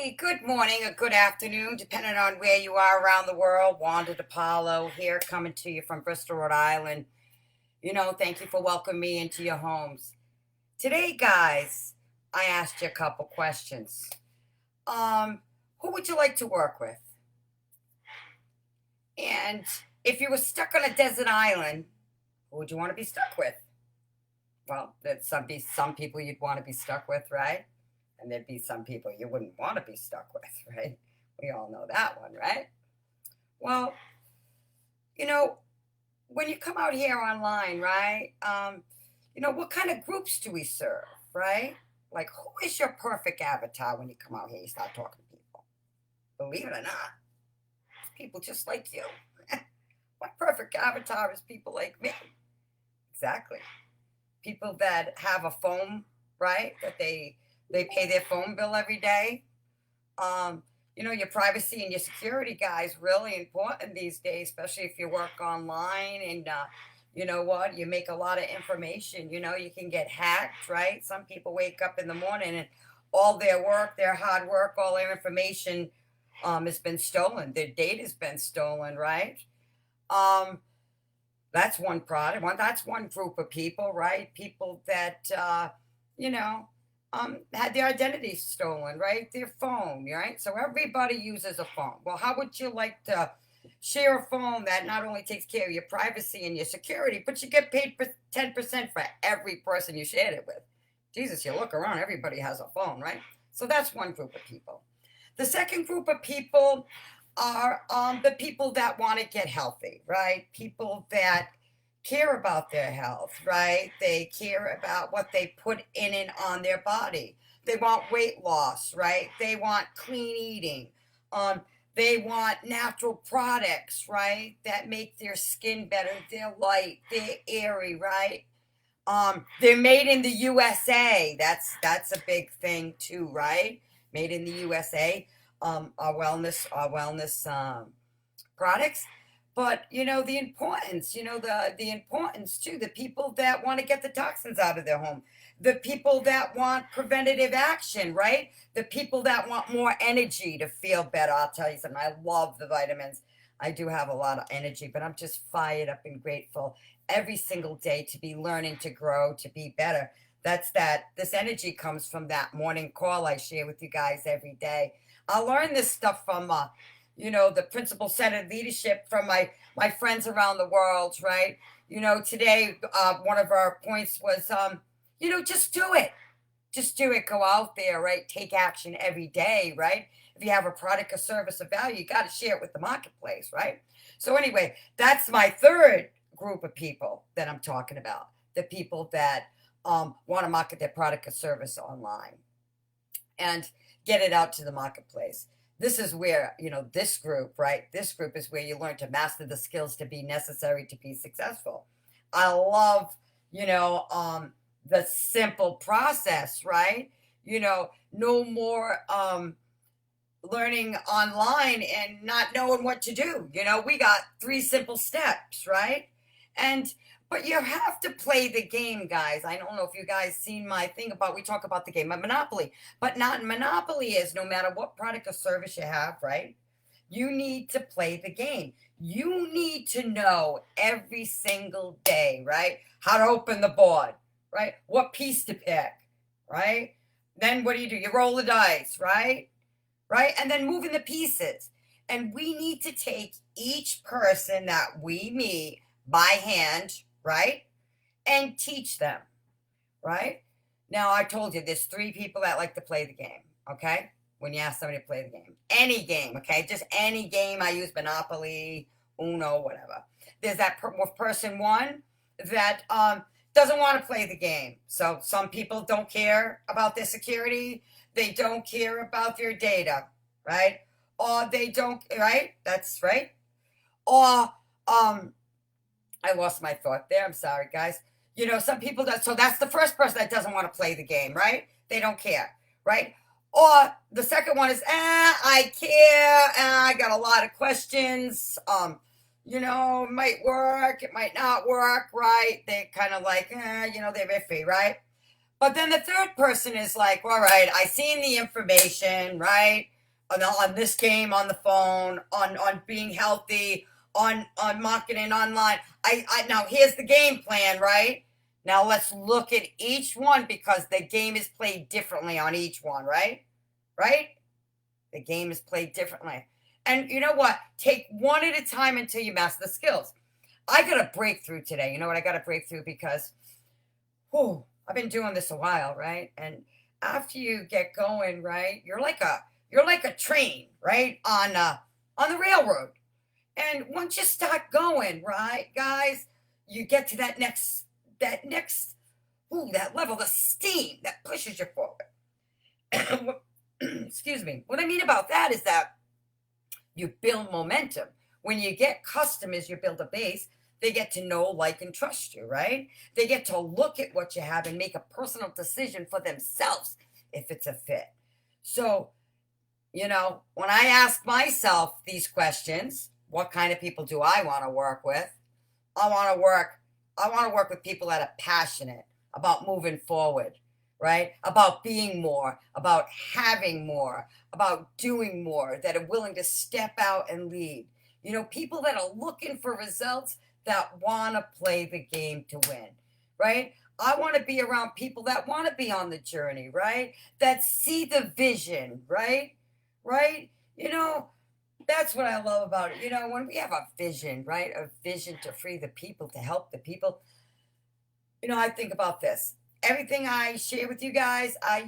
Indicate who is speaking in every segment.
Speaker 1: Hey, good morning or good afternoon, depending on where you are around the world. Wanda DiPaolo here, coming to you from Bristol, Rhode Island. Thank you for welcoming me into your homes. Today, guys, I asked you a couple questions. Um, who would you like to work with? And if you were stuck on a desert island, who would you want to be stuck with? Well, there'd be some people you'd want to be stuck with, right? And there'd be some people you wouldn't want to be stuck with, right? We all know that one, right? Well, you know, when you come out here online, right? What kind of groups do we serve, right? Like, who is your perfect avatar when you come out here? You start talking to people. Believe it or not, it's people just like you. My perfect avatar is people like me. Exactly. People that have a phone, right? That they pay their phone bill every day. Um, your privacy and your security, guys, really important these days, especially if you work online and you know what, you make a lot of information. You can get hacked, right? Some people wake up in the morning and all their work, their hard work, all their information has been stolen. Their data's been stolen, right? Um, that's one product. That's one group of people, right? People that you know had their identity stolen, right? Their phone, right? So everybody uses a phone. Well, how would you like to share a phone that not only takes care of your privacy and your security, but you get paid for 10% for every person you shared it with? Jesus, you look around, everybody has a phone, right? So that's one group of people. The second group of people are the people that want to get healthy, right? People that care about their health, right? They care about what they put in and on their body. They want weight loss, right? They want clean eating. Um, they want natural products, right? That make their skin better. They're light, they're airy, right? They're made in the USA. That's a big thing too, right? Made in the USA. Our wellness products. But the importance, the importance too, the people that want to get the toxins out of their home, the people that want preventative action, right? The people that want more energy to feel better. I'll tell you something, I love the vitamins. I do have a lot of energy, but I'm just fired up and grateful every single day to be learning, to grow, to be better. This energy comes from that morning call I share with you guys every day. I learn this stuff from the principle centered leadership from my friends around the world, right? Today, one of our points was, just do it. Just do it. Go out there, right? Take action every day, right? If you have a product or service of value, you got to share it with the marketplace, right? So, anyway, that's my third group of people that I'm talking about, the people that want to market their product or service online and get it out to the marketplace. This is where, this group, right? This group is where you learn to master the skills to be necessary to be successful. I love, the simple process, right? No more learning online and not knowing what to do. We got three simple steps, right? And but you have to play the game, guys. I don't know if you guys seen my thing about we talk about the game of Monopoly, but not Monopoly is no matter what product or service you have, right? You need to play the game. You need to know every single day, right? How to open the board, right? What piece to pick, right? Then what do? You roll the dice, right? Right? And then moving the pieces. And we need to take each person that we meet by hand, right? And teach them, right? Now, I told you there's three people that like to play the game, okay? When you ask somebody to play the game, any game, okay? Just any game. I use Monopoly, Uno, whatever. There's that person one that doesn't want to play the game. So some people don't care about their security. They don't care about their data, right? Or they don't, right? That's right. Or I lost my thought there. I'm sorry, guys. Some people that so that's the first person that doesn't want to play the game, right? They don't care, right? Or the second one is, I care. I got a lot of questions. It might work, it might not work, right? They kind of like, they're iffy, right? But then the third person is like, all right, I seen the information, right? on this game, on the phone, on being healthy, on marketing online. I now here's the game plan, right? Now let's look at each one because the game is played differently on each one, right? Right? The game is played differently. And you know what? Take one at a time until you master the skills. I got a breakthrough today. You know what? I got a breakthrough because whew, I've been doing this a while, right? And after you get going, right, you're like a train, right, on the railroad. And once you start going, right, guys, you get to that next ooh, that level, the steam that pushes you forward. Excuse me. What I mean about that is that you build momentum. When you get customers, you build a base. They get to know, like, and trust you, right? They get to look at what you have and make a personal decision for themselves if it's a fit. So, when I ask myself these questions, what kind of people do I want to work with? I want to work I want to work with people that are passionate about moving forward, right? About being more, about having more, about doing more, that are willing to step out and lead. People that are looking for results that want to play the game to win, right? I want to be around people that want to be on the journey, right? That see the vision, right? Right? That's what I love about it. When we have a vision, right? A vision to free the people, to help the people. I think about this. Everything I share with you guys, I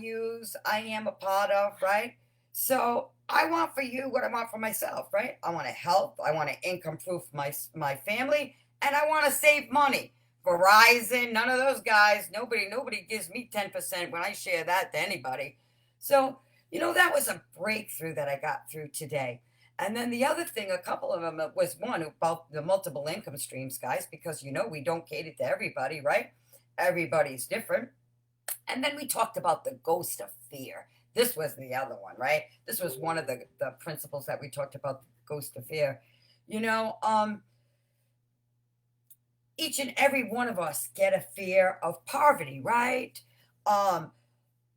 Speaker 1: am a part of, right? So I want for you what I want for myself, right? I want to help. I want to income proof my family, and I want to save money. Verizon, none of those guys, nobody gives me 10% when I share that to anybody. So, that was a breakthrough that I got through today. And then the other thing, a couple of them was one about the multiple income streams, guys, because we don't cater to everybody, right? Everybody's different. And then we talked about the ghost of fear. This was the other one, right? This was one of the principles that we talked about, the ghost of fear. You know, um, each and every one of us get a fear of poverty, right? Um,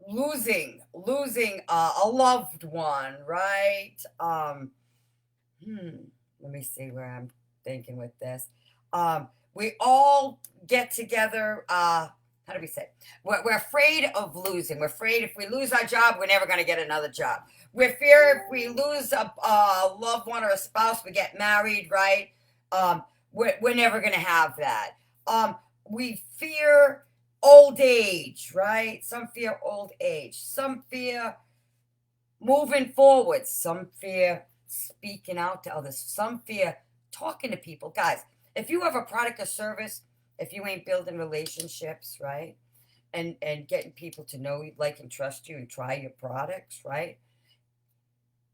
Speaker 1: losing a loved one, right? Hmm, Let me see where I'm thinking with this. We all get together. How do we say? We're afraid of losing. We're afraid if we lose our job, we're never going to get another job. We're fear if we lose a loved one or a spouse, we get married, right? We're never going to have that. We fear old age, right? Some fear old age. Some fear moving forward. Some fear speaking out to others. Some fear talking to people. Guys, if you have a product or service, if you ain't building relationships, right? And getting people to know you, like, and trust you and try your products, right?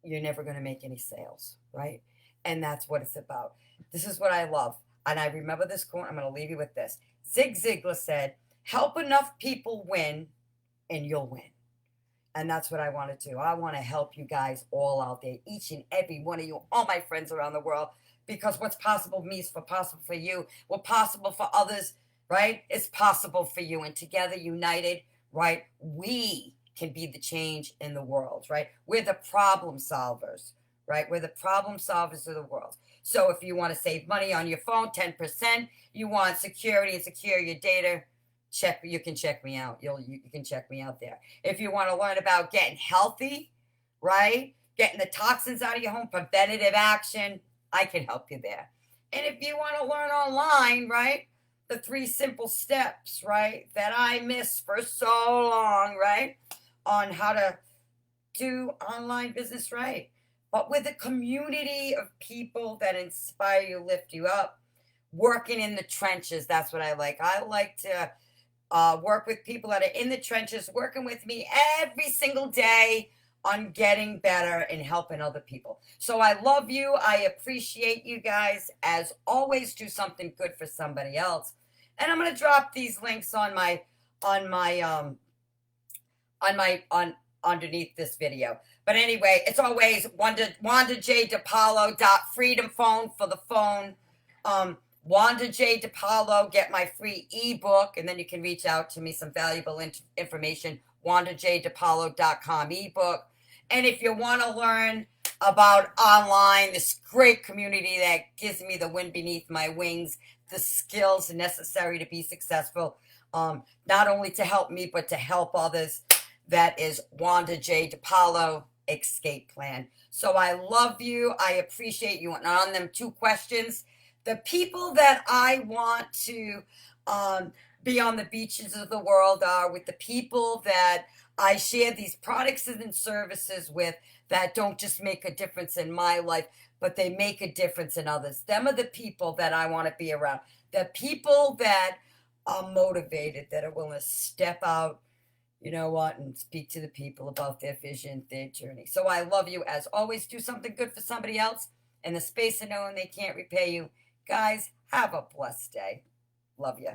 Speaker 1: You're never going to make any sales, right? And that's what it's about. This is what I love. And I remember this quote. I'm going to leave you with this. Zig Ziglar said, help enough people win and you'll win. And that's what I want to do. I want to help you guys all out there, each and every one of you, all my friends around the world, because what's possible for me is possible for you. What's possible for others, right, is possible for you. And together, united, right, we can be the change in the world, right? We're the problem solvers, right? We're the problem solvers of the world. So if you want to save money on your phone, 10%, you want security and secure your data, you can check me out. You can check me out there. If you want to learn about getting healthy, right? Getting the toxins out of your home, preventative action, I can help you there. And if you want to learn online, right? The 3 simple steps, right? That I missed for so long, right? On how to do online business right. But with a community of people that inspire you, lift you up, working in the trenches. That's what I like. I like to work with people that are in the trenches, working with me every single day on getting better and helping other people. So I love you. I appreciate you guys. As always, do something good for somebody else. And I'm gonna drop these links on my on underneath this video. But anyway, it's always Wanda J DiPaolo freedom phone for the phone. Wanda J DiPaolo, get my free ebook, and then you can reach out to me some valuable information. WandaJDiPaolo.com ebook. And if you want to learn about online, this great community that gives me the wind beneath my wings, the skills necessary to be successful, not only to help me, but to help others, that is Wanda DiPaolo Escape Plan. So I love you. I appreciate you. And on them 2 questions, the people that I want to be on the beaches of the world are with the people that I share these products and services with, that don't just make a difference in my life, but they make a difference in others. Them are the people that I want to be around. The people that are motivated, that are willing to step out, you know what, and speak to the people about their vision, their journey. So I love you. As always, do something good for somebody else in the space of knowing they can't repay you. Guys, have a blessed day. Love you.